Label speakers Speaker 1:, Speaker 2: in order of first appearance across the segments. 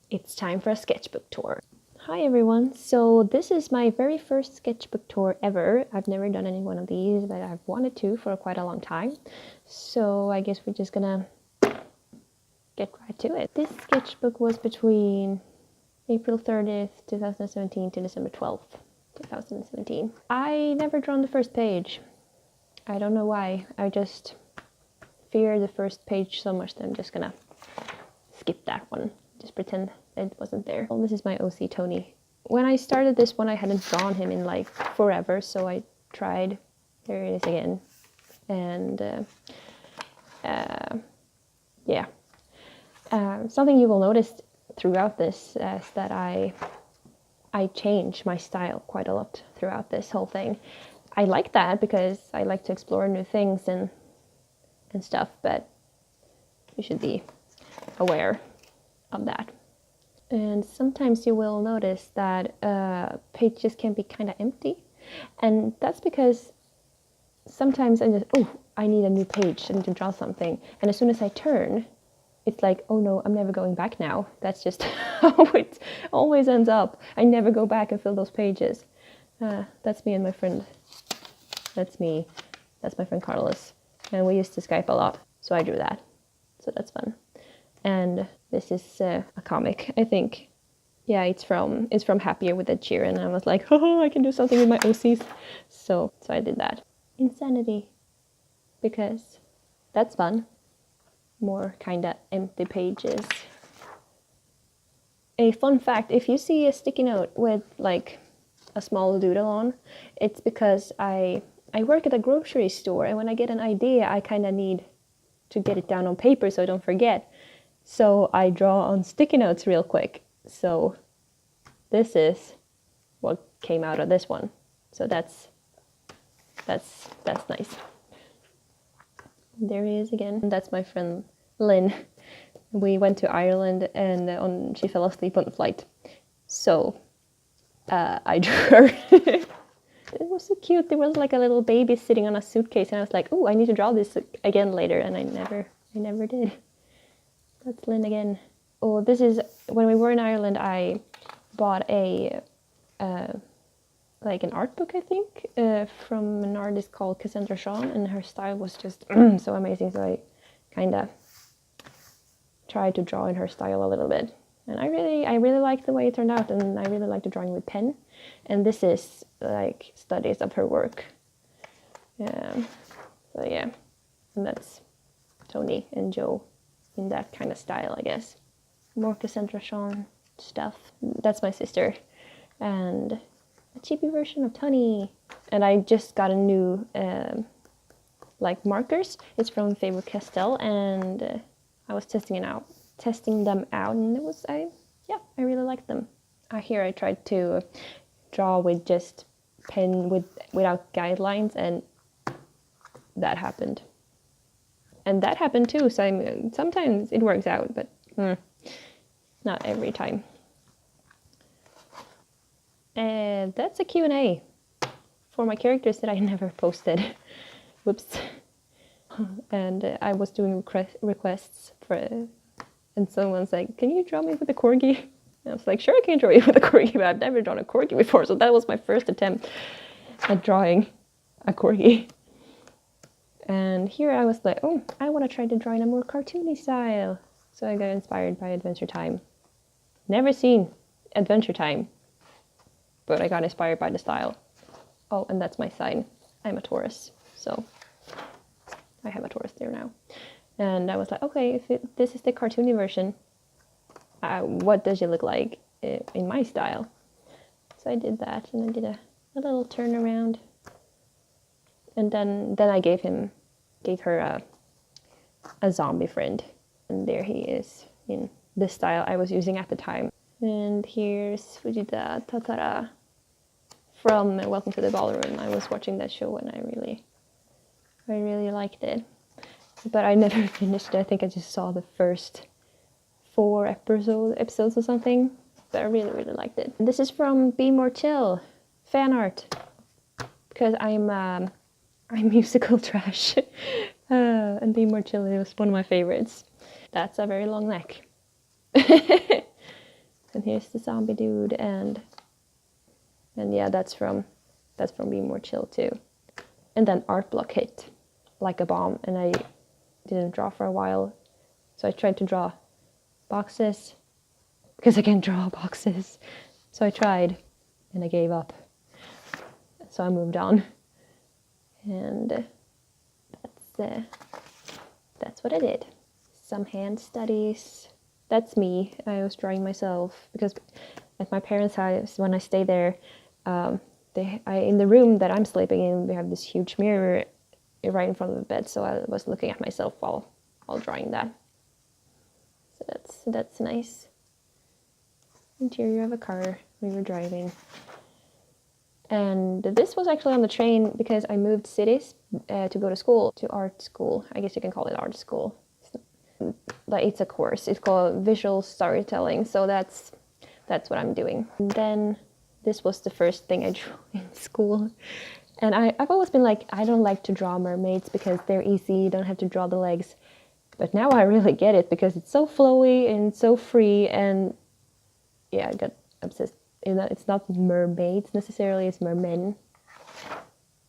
Speaker 1: It's time for a sketchbook tour. Hi everyone, so this is my very first sketchbook tour ever. I've never done any one of these, but I've wanted to for quite a long time. So I guess we're just gonna get right to it. This sketchbook was between April 30th, 2017 to December 12th, 2017. I never drawn the first page. I don't know why. I just fear the first page so much that I'm just gonna skip that one. Just pretend it wasn't there. Well, this is my OC Tony. When I started this one, I hadn't drawn him in like forever, so I tried. There it is again. And yeah. Something you will notice throughout this is that I change my style quite a lot throughout this whole thing. I like that because I like to explore new things and stuff, but you should be aware of that. And sometimes you will notice that pages can be kind of empty, and that's because sometimes I just, I need a new page, I need to draw something, and as soon as I turn, it's like, oh no, I'm never going back now. That's just how it always ends up. I never go back and fill those pages. That's me and my friend. That's my friend Carlos, and we used to Skype a lot, so I drew that, so that's fun. And this is a comic, I think. Yeah, it's from Happier with Ed Sheeran, and I was like, oh, I can do something with my OCs. So I did that. Insanity, because that's fun. More kind of empty pages. A fun fact, if you see a sticky note with like a small doodle on, it's because I work at a grocery store, and when I get an idea, I kind of need to get it down on paper so I don't forget. So I draw on sticky notes real quick. So this is what came out of this one. So that's nice. There he is again. And that's my friend Lynn. We went to Ireland, and she fell asleep on the flight. So I drew her. It was so cute. There was like a little baby sitting on a suitcase, and I was like, oh, I need to draw this again later, and I never did. That's Lynn again. Oh, this is when we were in Ireland. I bought a like an art book, I think, from an artist called Cassandra Shawn, and her style was just so amazing. So I kind of tried to draw in her style a little bit, and I really liked the way it turned out, and I really liked the drawing with pen. And this is like studies of her work. So yeah, and that's Tony and Joe in that kind of style, I guess. More Cassandra Shawn stuff. That's my sister, and a cheapy version of Tony. And I just got a new like markers. It's from Faber-Castell, and I was testing them out, and I really liked them. Here I tried to draw with just pen without guidelines, and that happened. And that happened too, so sometimes it works out, but not every time. And that's a Q&A for my characters that I never posted. Whoops. And I was doing requests for it, and someone's like, can you draw me with a corgi? And I was like, sure, I can draw you with a corgi, but I've never drawn a corgi before, so that was my first attempt at drawing a corgi. And here I was like, oh, I want to try to draw in a more cartoony style. So I got inspired by Adventure Time. Never seen Adventure Time, but I got inspired by the style. Oh, and that's my sign. I'm a Taurus, so I have a Taurus there now. And I was like, okay, if this is the cartoony version, what does it look like in my style? So I did that, and I did a little turnaround. And then I gave her a zombie friend, and there he is in the style I was using at the time. And here's Fujita Tatara from Welcome to the Ballroom. I was watching that show, and I really liked it, but I never finished it. I think I just saw the first 4 episodes or something, but I really liked it. And this is from Be More Chill fan art, because I'm musical trash. And Be More Chill was one of my favorites. That's a very long neck. And here's the zombie dude, and yeah, that's from being more chill too. And then art block hit like a bomb, and I didn't draw for a while. So I tried to draw boxes because I can't draw boxes. So I tried, and I gave up. So I moved on, and that's what I did. Some hand studies. That's me. I was drawing myself because at my parents' house, when I stay there, in the room that I'm sleeping in, we have this huge mirror right in front of the bed. So I was looking at myself while drawing that. So that's nice. Interior of a car we were driving. And this was actually on the train because I moved cities to go to school, to art school. I guess you can call it art school. Like it's a course. It's called visual storytelling. So that's what I'm doing. And then this was the first thing I drew in school. And I've always been like, I don't like to draw mermaids because they're easy. You don't have to draw the legs. But now I really get it because it's so flowy and so free. And yeah, I got obsessed. It's not mermaids necessarily, it's mermen,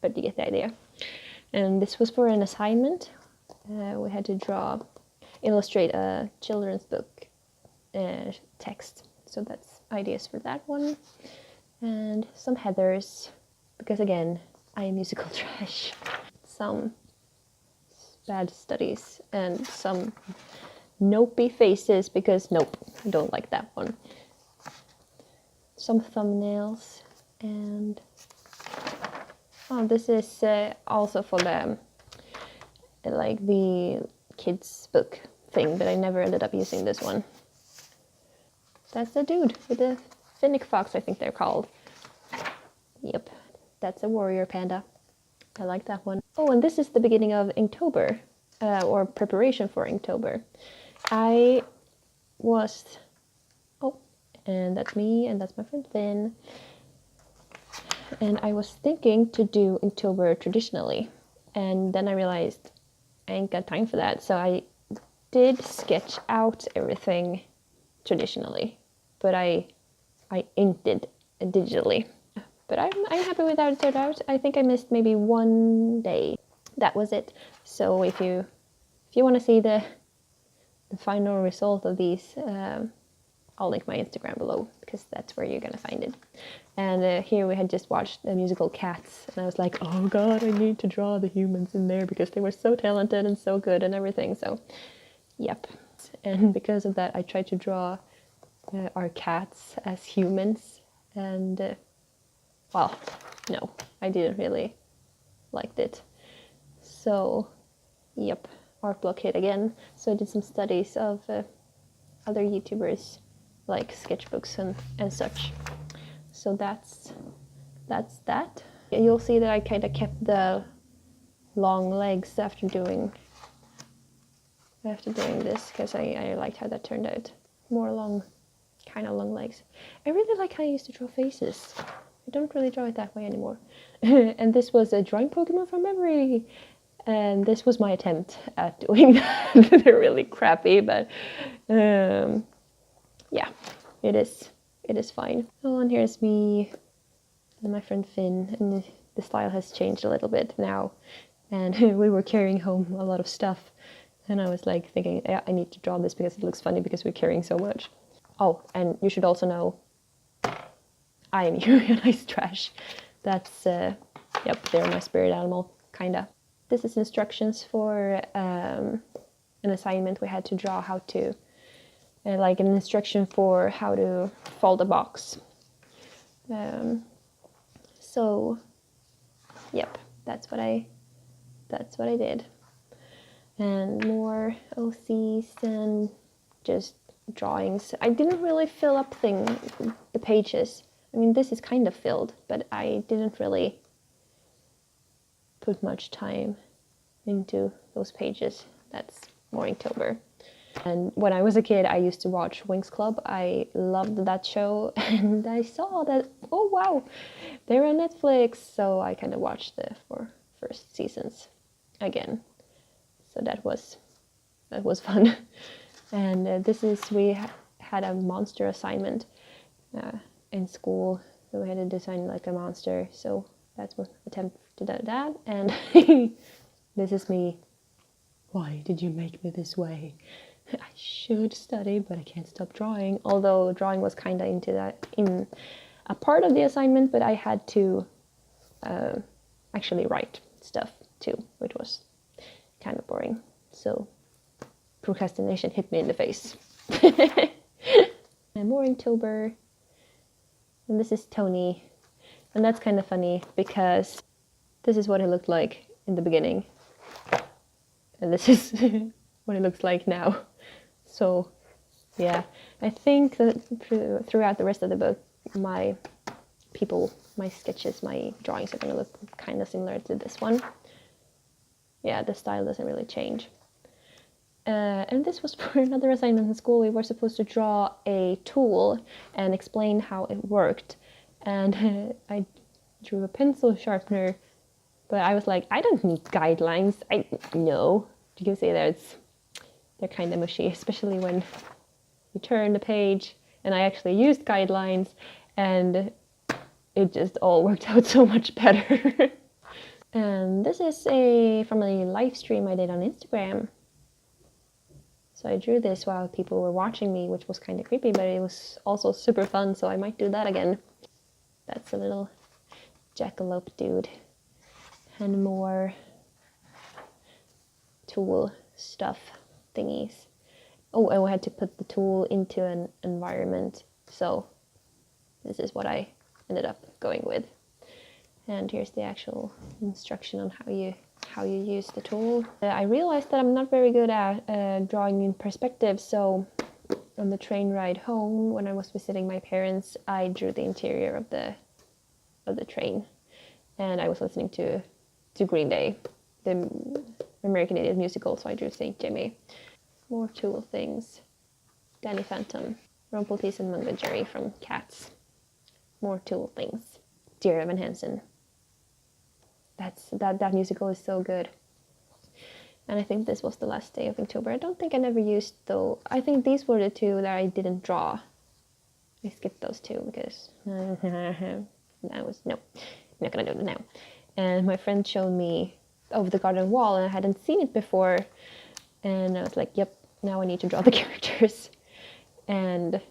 Speaker 1: but you get the idea. And this was for an assignment. We had to illustrate a children's book text. So that's ideas for that one. And some headers, because again, I am musical trash. Some bad studies and some nopey faces, because nope, I don't like that one. Some thumbnails, and this is also for the kids book thing, but I never ended up using this one. That's the dude with the Finnick fox, I think they're called. Yep, that's a warrior panda. I like that one. Oh, and this is the beginning of Inktober, or preparation for Inktober. And that's me, and that's my friend Finn. And I was thinking to do Inktober traditionally, and then I realized I ain't got time for that. So I did sketch out everything traditionally, but I inked it digitally. But I'm happy with how it turned out. I think I missed maybe one day. That was it. So if you want to see the final result of these, I'll link my Instagram below because that's where you're gonna find it. And here we had just watched the musical Cats, and I was like, oh god, I need to draw the humans in there because they were so talented and so good and everything. So, yep. And because of that, I tried to draw our cats as humans, and well, no, I didn't really like it. So, yep, art block hit again. So I did some studies of other YouTubers, like sketchbooks and such. So that's that. You'll see that I kind of kept the long legs after doing this because I liked how that turned out. More kind of long legs. I really like how I used to draw faces. I don't really draw it that way anymore. And this was a drawing Pokemon from memory. And this was my attempt at doing that. They're really crappy, but yeah, it is fine. Oh, and here's me and my friend Finn, and the style has changed a little bit now. And we were carrying home a lot of stuff, and I was like thinking, yeah, I need to draw this because it looks funny because we're carrying so much. Oh, and you should also know, I am unionized trash. That's yep, they're my spirit animal, kinda. This is instructions for an assignment. We had to draw how to, like an instruction for how to fold a box. So, yep, that's what I did. And more OCs and just drawings. I didn't really fill up the pages. I mean, this is kind of filled, but I didn't really put much time into those pages. That's more Inktober. And when I was a kid, I used to watch Winx Club. I loved that show, and I saw that, oh wow, they're on Netflix. So I kind of watched the 4 first seasons again. So that was fun. And this is, we had a monster assignment in school, so we had to design like a monster. So that's what attempt to do that. And this is me. Why did you make me this way? I should study, but I can't stop drawing. Although drawing was kind of into that in a part of the assignment, but I had to actually write stuff too, which was kind of boring. So procrastination hit me in the face. And more Inktober, and this is Tony, and that's kind of funny because this is what it looked like in the beginning, and this is what it looks like now. So yeah, I think that throughout the rest of the book, my sketches, my drawings are going to look kind of similar to this one. Yeah, the style doesn't really change. And this was for another assignment in school. We were supposed to draw a tool and explain how it worked. And I drew a pencil sharpener, but I was like, I don't need guidelines. No. You can see that they're kind of mushy, especially when you turn the page. And I actually used guidelines, and it just all worked out so much better. And this is from a live stream I did on Instagram. So I drew this while people were watching me, which was kind of creepy, but it was also super fun, so I might do that again. That's a little jackalope dude. And more tool stuff thingies. Oh, and we had to put the tool into an environment, so this is what I ended up going with. And here's the actual instruction on how you use the tool. I realized that I'm not very good at drawing in perspective, so on the train ride home, when I was visiting my parents, I drew the interior of the train, and I was listening to Green Day, the American Idiot musical, so I drew Saint Jimmy. More tool things. Danny Phantom, Rumpeltease and Mungo Jerry from Cats. More tool things. Dear Evan Hansen. That musical is so good. And I think this was the last day of October. I don't think I never used, though. I think these were the two that I didn't draw. I skipped those two because I'm not gonna do it now. And my friend showed me Over the Garden Wall, and I hadn't seen it before. And I was like, yep, now I need to draw the characters. And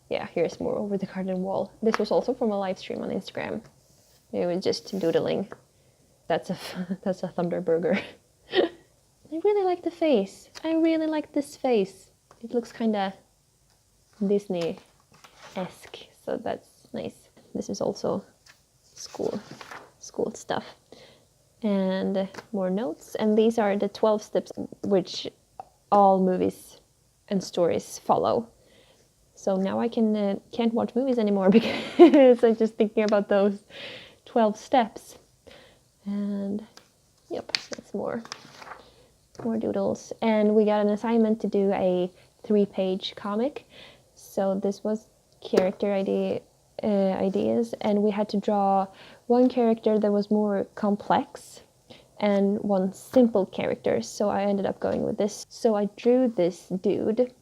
Speaker 1: yeah, here's more Over the Garden Wall. This was also from a live stream on Instagram. It was just doodling. That's a Thunderburger. I really like the face. I really like this face. It looks kind of Disney-esque, so that's nice. This is also school stuff. And more notes. And these are the 12 steps which all movies and stories follow. So now I can't watch movies anymore because I'm just thinking about those 12 steps. And yep, that's more doodles. And we got an assignment to do a 3-page comic. So this was character ideas, and we had to draw one character that was more complex and one simple character. So I ended up going with this. So I drew this dude.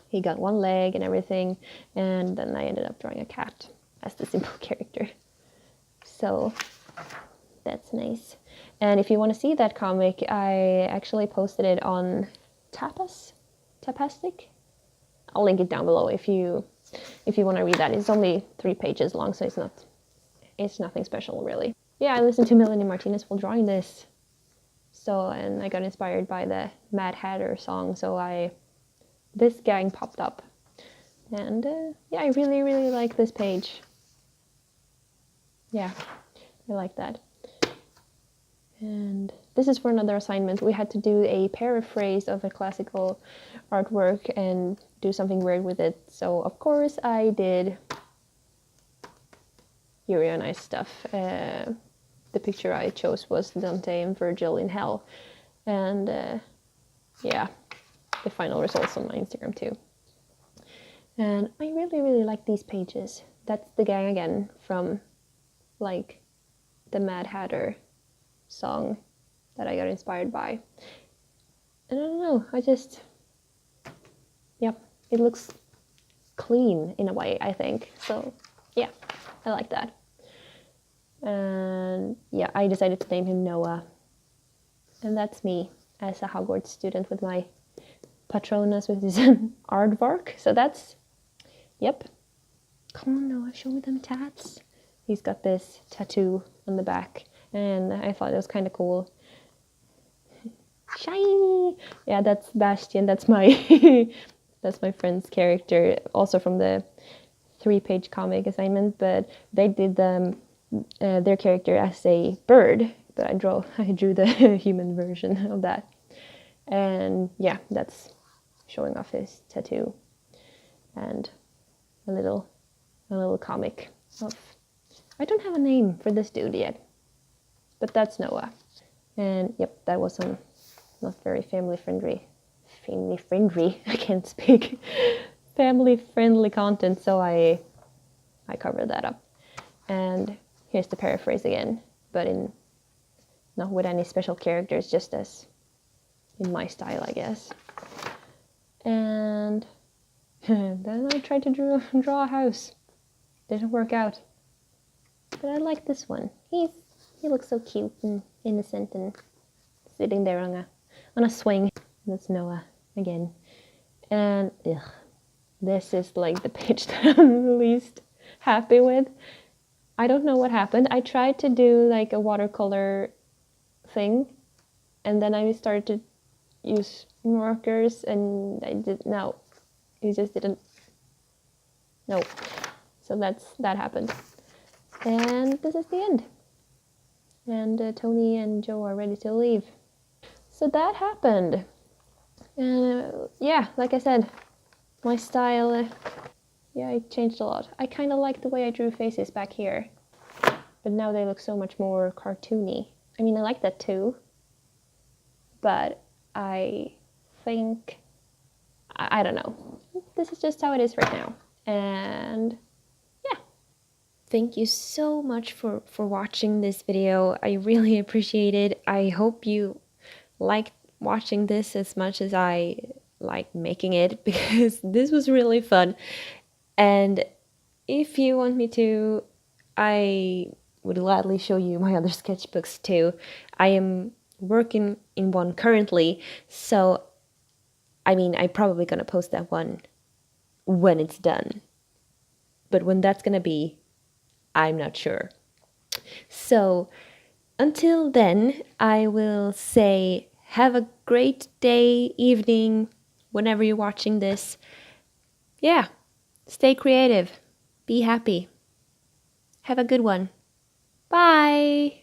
Speaker 1: He got one leg and everything, and then I ended up drawing a cat as the simple character. So that's nice. And if you want to see that comic, I actually posted it on Tapastic. I'll link it down below if you want to read that. It's only 3 pages long, so it's nothing special really. Yeah, I listened to Melanie Martinez while drawing this. So, and I got inspired by the Mad Hatter song, so this gang popped up. And yeah, I really, really like this page. Yeah, I like that. And this is for another assignment. We had to do a paraphrase of a classical artwork and do something weird with it. So of course I did Yuri on Ice stuff. The picture I chose was Dante and Virgil in hell. And yeah, the final results on my Instagram too. And I really, really like these pages. That's the gang again from like the Mad Hatter song that I got inspired by. And I don't know, yep, it looks clean in a way, I think. So yeah, I like that. And yeah, I decided to name him Noah. And that's me as a Hogwarts student with my Patronus with his aardvark. So that's, yep. Come on, Noah, show me them tats. He's got this tattoo on the back, and I thought it was kind of cool. Shiny! Yeah, that's Bastian. That's my that's my friend's character, also from the 3-page comic assignment. But they did their character as a bird, but I drew the human version of that. And yeah, that's showing off his tattoo, and a little comic of. I don't have a name for this dude yet, but that's Noah. And yep, that was some not very family friendly. I can't speak. Family friendly content, so I covered that up. And here's the paraphrase again, but in not with any special characters, just as in my style, I guess. And then I tried to draw a house. Didn't work out. But I like this one. He looks so cute and innocent and sitting there on a swing. That's Noah again. And this is like the page that I'm least happy with. I don't know what happened. I tried to do like a watercolor thing, and then I started to use markers, and it just didn't. No. So that happened. And this is the end. And Tony and Joe are ready to leave. So that happened. And yeah, like I said, my style, yeah, it changed a lot. I kind of like the way I drew faces back here, but now they look so much more cartoony. I mean, I like that too, but I think, I don't know. This is just how it is right now. And yeah. Thank you so much for watching this video. I really appreciate it. I hope you liked watching this as much as I like making it, because this was really fun. And if you want me to, I would gladly show you my other sketchbooks too. I am working in one currently, so I mean, I'm probably gonna post that one when it's done. But when that's gonna be, I'm not sure. So until then, I will say have a great day, evening, whenever you're watching this. Yeah, stay creative, be happy. Have a good one. Bye!